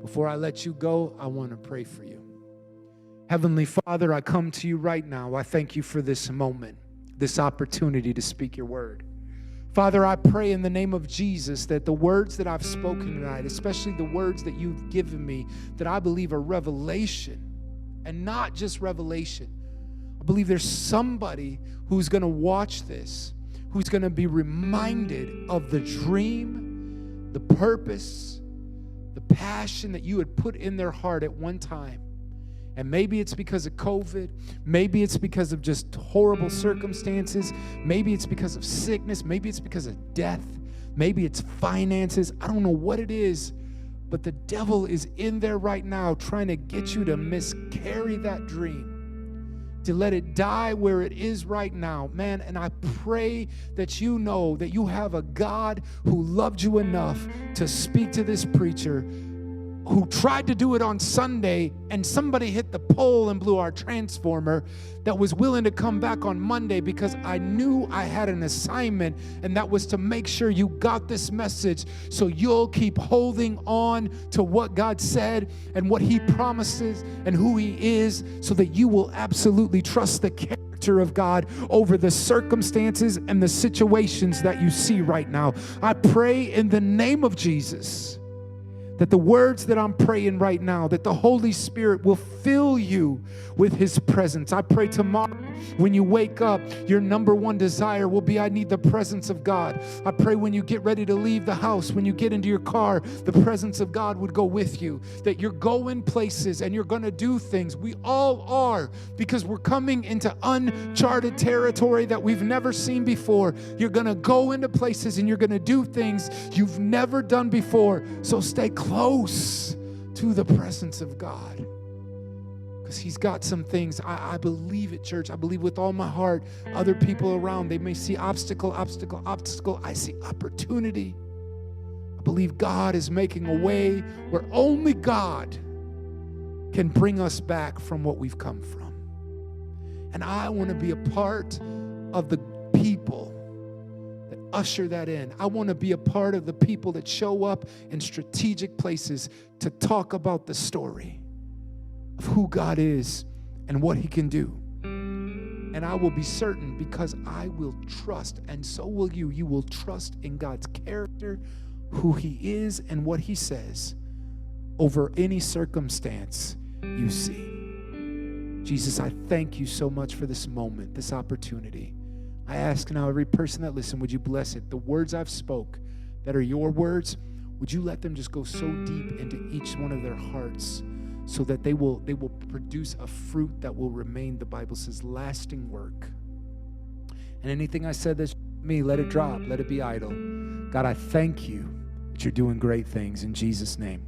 Speaker 1: Before I let you go, I want to pray for you. Heavenly Father, I come to you right now. I thank you for this moment, this opportunity to speak your word. Father, I pray in the name of Jesus that the words that I've spoken tonight, especially the words that you've given me, that I believe are revelation, and not just revelation. I believe there's somebody who's going to watch this, who's going to be reminded of the dream, the purpose, the passion that you had put in their heart at one time. And maybe it's because of COVID. Maybe it's because of just horrible circumstances. Maybe it's because of sickness. Maybe it's because of death. Maybe it's finances. I don't know what it is, but the devil is in there right now trying to get you to miscarry that dream, to let it die where it is right now. Man, and I pray that you know that you have a God who loved you enough to speak to this preacher who tried to do it on Sunday, and somebody hit the pole and blew our transformer, that was willing to come back on Monday because I knew I had an assignment, and that was to make sure you got this message so you'll keep holding on to what God said and what He promises and who He is, so that you will absolutely trust the character of God over the circumstances and the situations that you see right now. I pray in the name of Jesus that the words that I'm praying right now, that the Holy Spirit will fill you with His presence. I pray tomorrow when you wake up, your number one desire will be, I need the presence of God. I pray when you get ready to leave the house, when you get into your car, the presence of God would go with you, that you're going places and you're going to do things. We all are, because we're coming into uncharted territory that we've never seen before. You're going to go into places and you're going to do things you've never done before. So stay close to the presence of God, because He's got some things. I believe it, church. I believe with all my heart. Other people around, they may see obstacle. I see opportunity. I believe God is making a way where only God can bring us back from what we've come from. And I want to be a part of the people that usher that in. I want to be a part of the people that show up in strategic places to talk about the story of who God is and what He can do. And I will be certain, because I will trust, and so will you. You will trust in God's character, who He is, and what He says over any circumstance you see. Jesus, I thank you so much for this moment, this opportunity. I ask now every person that listens, would you bless it? The words I've spoke that are your words, would you let them just go so deep into each one of their hearts, so that they will produce a fruit that will remain, the Bible says, lasting work. And anything I said that's me, let it drop, let it be idle. God, I thank you that you're doing great things in Jesus' name.